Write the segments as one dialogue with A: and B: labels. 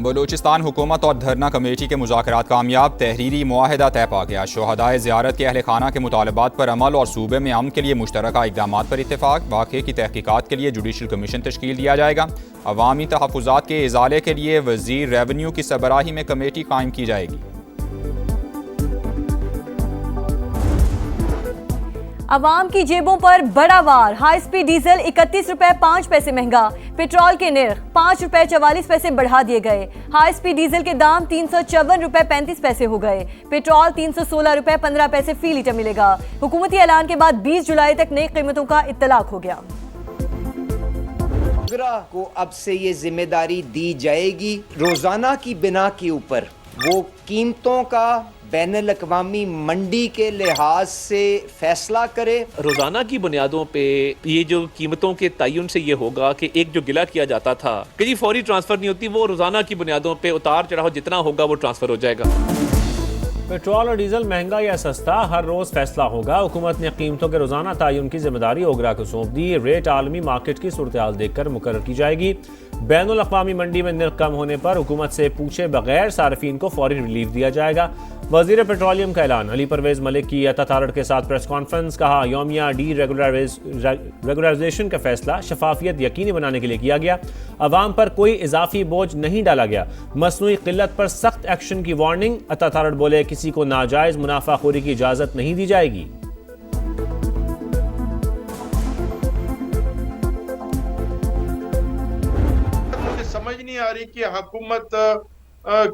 A: بلوچستان حکومت اور دھرنا کمیٹی کے مذاکرات کامیاب، تحریری معاہدہ طے پا گیا۔ شہدائے زیارت کے اہل خانہ کے مطالبات پر عمل اور صوبے میں امن کے لیے مشترکہ اقدامات پر اتفاق۔ واقعے کی تحقیقات کے لیے جوڈیشل کمیشن تشکیل دیا جائے گا۔ عوامی تحفظات کے ازالے کے لیے وزیر ریونیو کی سربراہی میں کمیٹی قائم کی جائے گی۔
B: عوام کی جیبوں پر بڑا وار، ہائی سپیڈ ڈیزل 31 روپے 5 پیسے مہنگا، پیٹرول کے نرخ 5 روپے 44 پیسے بڑھا دیے گئے۔ ہائی سپیڈ ڈیزل کے دام 354 روپے 35 پیسے ہو گئے، پیٹرول 316 روپے 15 پیسے فی لیٹر ملے گا۔ حکومتی اعلان کے بعد 20 جولائی تک نئی قیمتوں کا اطلاق ہو گیا۔
C: اوگرا کو اب سے یہ ذمہ داری دی جائے گی روزانہ کی بنا کے اوپر وہ قیمتوں کا بین الاقوامی منڈی کے لحاظ سے فیصلہ کرے۔
D: روزانہ کی بنیادوں پہ یہ جو قیمتوں کے تعین سے یہ ہوگا کہ ایک جو گلہ کیا جاتا تھا کہ جی فوری ٹرانسفر نہیں ہوتی، وہ روزانہ کی بنیادوں پہ اتار چڑھاؤ جتنا ہوگا وہ ٹرانسفر ہو جائے گا۔
E: پیٹرول اور ڈیزل مہنگا یا سستا ہر روز فیصلہ ہوگا۔ حکومت نے قیمتوں کے روزانہ تعین کی ذمہ داری اوگرا کو سونپ دی۔ ریٹ عالمی مارکیٹ کی صورتحال دیکھ کر مقرر کی جائے گی۔ بین الاقوامی منڈی میں نرخ کم ہونے پر حکومت سے پوچھے بغیر صارفین کو فوری ریلیف دیا جائے گا۔ وزیر پیٹرولیم کا اعلان۔ علی پرویز ملک کی عطا تارڑ کے ساتھ پریس کانفرنس۔ کہا یومیہ ڈی ریگولرائزیشن کا فیصلہ شفافیت یقینی بنانے کے لیے کیا گیا۔ عوام پر کوئی اضافی بوجھ نہیں ڈالا گیا۔ مصنوعی قلت پر سخت ایکشن کی وارننگ۔ عطا تارڑ بولے کسی کو ناجائز منافع خوری کی اجازت نہیں دی جائے گی۔
F: مجھے سمجھ نہیں آ رہی کہ حکومت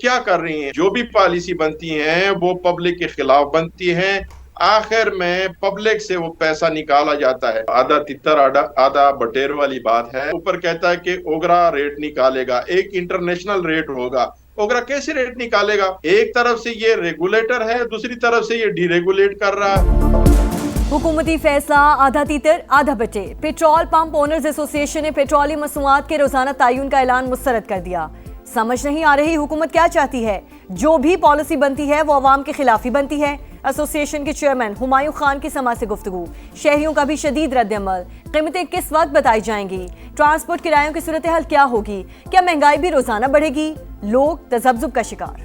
F: کیا کر رہی ہیں۔ جو بھی پالیسی بنتی ہیں وہ پبلک کے خلاف بنتی ہیں، آخر میں پبلک سے وہ پیسہ نکالا جاتا ہے۔ آدھا تتر آدھا بٹیر والی بات ہے۔ اوپر کہتا ہے کہ اوگرا ریٹ نکالے گا، ایک انٹرنیشنل ریٹ ہوگا۔ اوگرا کیسے ریٹ نکالے گا؟ ایک طرف سے یہ ریگولیٹر ہے، دوسری طرف سے یہ ڈی ریگولیٹ کر رہا ہے۔
B: حکومتی فیصلہ آدھا تیتر آدھا بٹے۔ پیٹرول پمپ اونرز ایسوسی ایشن نے پیٹرولی مصنوعات کے روزانہ تعین کا اعلان مسترد کر دیا۔ سمجھ نہیں آ رہی حکومت کیا چاہتی ہے؟ جو بھی پالیسی بنتی ہے وہ عوام کے خلاف ہی بنتی ہے۔ ایسوسی ایشن کے چیئرمین ہمایوں خان کی سماعت سے گفتگو۔ شہریوں کا بھی شدید رد عمل۔ قیمتیں کس وقت بتائی جائیں گی؟ ٹرانسپورٹ کرایوں کی صورتحال کیا ہوگی؟ کیا مہنگائی بھی روزانہ بڑھے گی؟ لوگ تذبذب کا شکار۔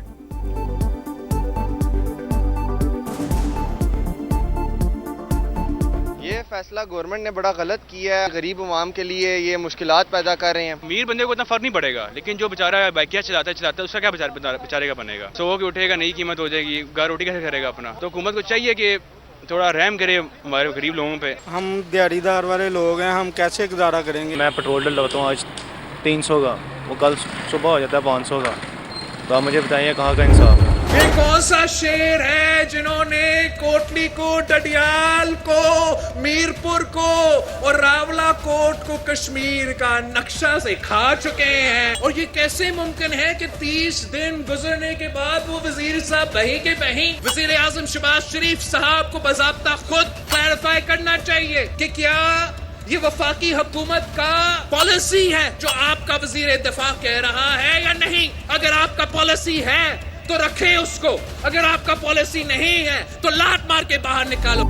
G: یہ فیصلہ گورنمنٹ نے بڑا غلط کیا ہے۔ غریب عوام کے لیے یہ مشکلات پیدا کر رہے ہیں۔
H: امیر بندے کو اتنا فرق نہیں پڑے گا، لیکن جو بیچارہ بائکیا چلاتا ہے اس کا کیا بیچارے کا بنے گا؟ سو کے اٹھے گا، نئی قیمت ہو جائے گی، گھر روٹی کیسے کرے گا اپنا؟ تو حکومت کو چاہیے کہ تھوڑا رحم کرے ہمارے غریب لوگوں پہ۔
I: ہم دیہڑی دار والے لوگ ہیں، ہم کیسے گزارا کریں گے؟
J: میں پیٹرول ڈلواتا ہوں آج 300 کا، وہ کل صبح ہو جاتا ہے 500 کا۔ تو آپ مجھے بتائیے کہاں کا انصاف ہے؟
K: یہ کون سا شیر ہے جنہوں نے کوٹلی کو، ڈڈیال کو، میرپور کو اور راولا کوٹ کو کشمیر کا نقشہ سے کھا چکے ہیں؟ اور یہ کیسے ممکن ہے کہ 30 دن گزرنے کے بعد وہ وزیر صاحب بہیں کے بہیں؟ وزیر اعظم شہباز شریف صاحب کو باضابطہ خود کلیریفائی کرنا چاہیے کہ کیا یہ وفاقی حکومت کا پالیسی ہے جو آپ کا وزیر دفاع کہہ رہا ہے یا نہیں؟ اگر آپ کا پالیسی ہے تو رکھیں اس کو، اگر آپ کا پالیسی نہیں ہے تو لات مار کے باہر نکالو۔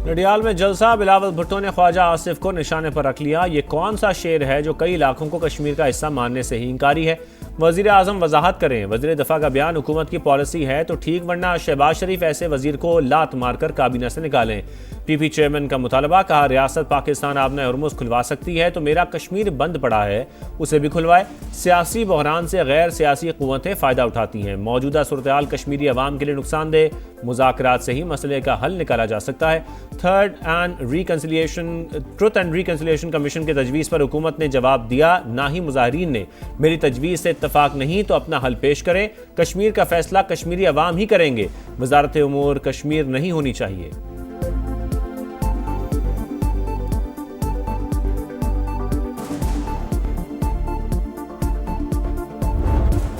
E: ڈڈیال میں جلسہ۔ بلاول بھٹو نے خواجہ آصف کو نشانے پر رکھ لیا۔ یہ کون سا شعر ہے جو کئی علاقوں کو کشمیر کا حصہ ماننے سے ہی انکاری ہے؟ وزیر اعظم وضاحت کریں۔ وزیر دفاع کا بیان حکومت کی پالیسی ہے تو ٹھیک، ورنہ شہباز شریف ایسے وزیر کو لات مار کر کابینہ سے نکالیں۔ پی پی چیئرمین کا مطالبہ۔ کہا ریاست پاکستان آبنہ ہرمز کھلوا سکتی ہے تو میرا کشمیر بند پڑا ہے، اسے بھی کھلوائے۔ سیاسی بحران سے غیر سیاسی قوتیں فائدہ اٹھاتی ہیں۔ موجودہ صورتحال کشمیری عوام کے لیے نقصان دہ، مذاکرات سے ہی مسئلے کا حل نکالا جا سکتا ہے۔ ٹروتھ اینڈ ریکنسیلیشن کمیشن کے تجویز پر حکومت نے جواب دیا، نہ ہی مظاہرین نے۔ میری تجویز سے اتفاق نہیں تو اپنا حل پیش کریں۔ کشمیر کا فیصلہ کشمیری عوام ہی کریں گے۔ وزارت امور کشمیر نہیں ہونی چاہیے۔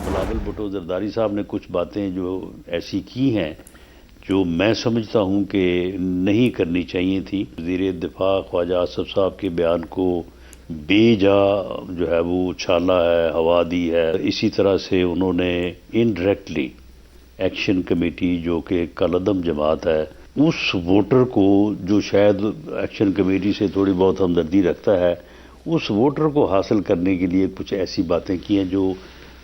L: بلاول بھٹو زرداری صاحب نے کچھ باتیں جو ایسی کی ہیں جو میں سمجھتا ہوں کہ نہیں کرنی چاہیے تھی۔ وزیر دفاع خواجہ آصف صاحب کے بیان کو بے جا جو ہے وہ اچھالا ہے، ہوا دی ہے۔ اسی طرح سے انہوں نے انڈائریکٹلی ایکشن کمیٹی جو کہ کالعدم جماعت ہے، اس ووٹر کو جو شاید ایکشن کمیٹی سے تھوڑی بہت ہمدردی رکھتا ہے، اس ووٹر کو حاصل کرنے کے لیے کچھ ایسی باتیں کی ہیں جو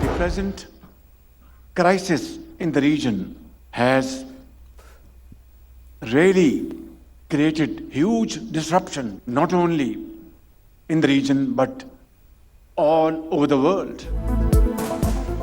M: The present crisis in the region has really created huge disruption, not only in the region but all over the world.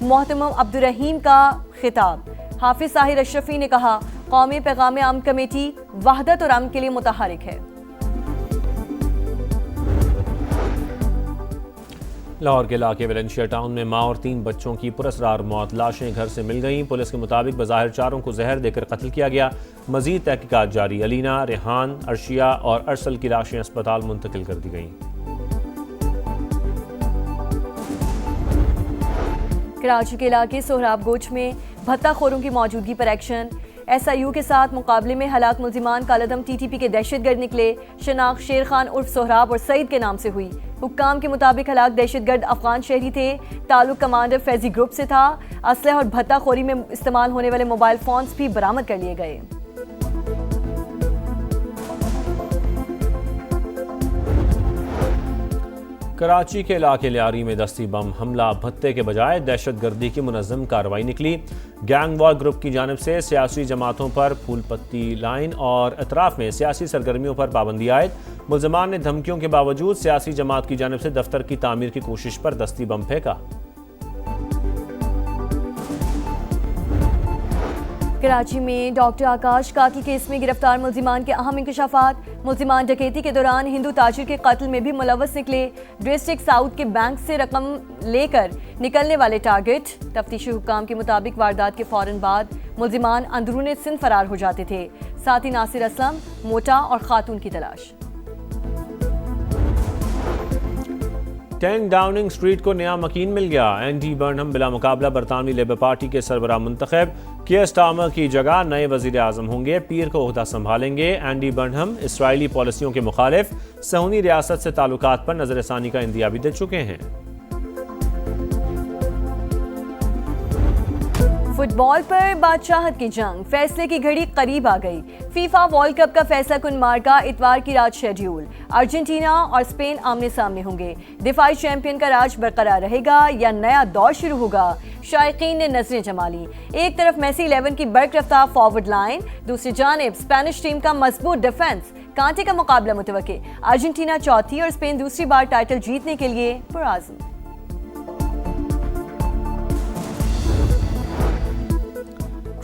B: محتمم Abdul Rahim کا خطاب۔ حافظ طاہر اشرفی نے کہا قومی پیغام امن کمیٹی وحدت اور امن کے لیے متحرک ہے۔
E: لاہور کے علاقے ویلنشیا ٹاؤن میں ماں اور 3 بچوں کی پراسرار موت، لاشیں گھر سے مل گئیں۔ پولیس کے مطابق بظاہر چاروں کو زہر دے کر قتل کیا گیا۔ مزید تحقیقات جاری۔ علینا، ریحان، ارشیا اور ارسل کی لاشیں اسپتال منتقل کر دی گئیں۔
B: کراچی کے علاقے سہراب گوچھ میں بھتہ خوروں کی موجودگی پر ایکشن۔ ایس آئی یو کے ساتھ مقابلے میں ہلاک ملزمان کالعدم ٹی ٹی پی کے دہشت گرد نکلے۔ شناخت شیر خان عرف سہراب اور سعید کے نام سے ہوئی۔ حکام کے مطابق ہلاک دہشت گرد افغان شہری تھے۔ تعلق کمانڈر فیضی گروپ سے تھا۔ اسلحہ اور بھتہ خوری میں استعمال ہونے والے موبائل فونز بھی برآمد کر لیے گئے۔
E: کراچی کے علاقے لیاری میں دستی بم حملہ بھتے کے بجائے دہشت گردی کی منظم کارروائی نکلی۔ گینگ وار گروپ کی جانب سے سیاسی جماعتوں پر پھول پتی لائن اور اطراف میں سیاسی سرگرمیوں پر پابندی عائد۔ ملزمان نے دھمکیوں کے باوجود سیاسی جماعت کی جانب سے دفتر کی تعمیر کی کوشش پر دستی بم پھینکا۔
B: کراچی میں ڈاکٹر آکاش قاتل کیس میں گرفتار ملزمان کے اہم انکشافات۔ ملزمان ڈکیتی کے دوران ہندو تاجر کے قتل میں بھی ملوث نکلے۔ ڈسٹرکٹ ساؤتھ کے بینک سے رقم لے کر نکلنے والے ٹارگٹ۔ تفتیشی حکام کے مطابق واردات کے فوراً بعد ملزمان اندرون سندھ فرار ہو جاتے تھے۔ ساتھی ناصر اسلم، موٹا اور خاتون کی تلاش۔
E: 10 ڈاؤننگ اسٹریٹ کو نیا مکین مل گیا۔ اینڈی برنہم بلا مقابلہ برطانوی لیبر پارٹی کے سربراہ منتخب۔ کیئر سٹارمر کی جگہ نئے وزیر اعظم ہوں گے۔ پیر کو عہدہ سنبھالیں گے۔ اینڈی برنہم اسرائیلی پالیسیوں کے مخالف صہیونی ریاست سے تعلقات پر نظر ثانی کا اندیا بھی دے چکے ہیں۔
B: فٹ بال پر بادشاہت کی جنگ، فیصلے کی گھڑی قریب آ گئی۔ فیفا ورلڈ کپ کا فیصلہ کن مارکا اتوار کی رات شیڈیول۔ ارجنٹینا اور اسپین آمنے سامنے ہوں گے۔ دفاعی چیمپئن کا راج برقرار رہے گا یا نیا دور شروع ہوگا؟ شائقین نے نظریں جما لی۔ ایک طرف میسی 11 کی برق رفتار فارورڈ لائن، دوسری جانب اسپینش ٹیم کا مضبوط ڈیفنس۔ کانٹے کا مقابلہ متوقع۔ ارجنٹینا چوتھی اور اسپین دوسری بار ٹائٹل جیتنے کے لیے پرعزم۔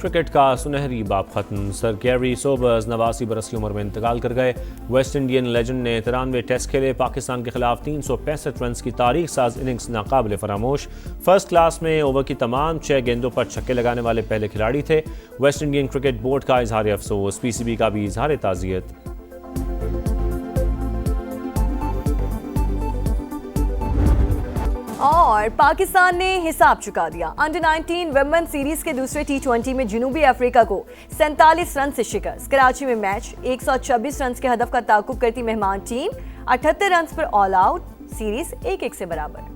E: کرکٹ کا سنہری باب ختم۔ سر گیری سوبرز 89 برس کی عمر میں انتقال کر گئے۔ ویسٹ انڈین لیجنڈ نے 93 ٹیسٹ کھیلے۔ پاکستان کے خلاف 365 رنز کی تاریخ ساز اننگز ناقابل فراموش۔ فرسٹ کلاس میں اوور کی تمام 6 گیندوں پر چھکے لگانے والے پہلے کھلاڑی تھے۔ ویسٹ انڈین کرکٹ بورڈ کا اظہار افسوس، پی سی بی کا بھی اظہار تعزیت۔
B: اور پاکستان نے حساب چکا دیا۔ انڈر 19 ویمن سیریز کے دوسرے T20 میں جنوبی افریقہ کو 47 رن سے شکست۔ کراچی میں میچ 126 رنز کے ہدف کا تعاقب کرتی مہمان ٹیم 78 رنز پر آل آؤٹ۔ سیریز 1-1 سے برابر۔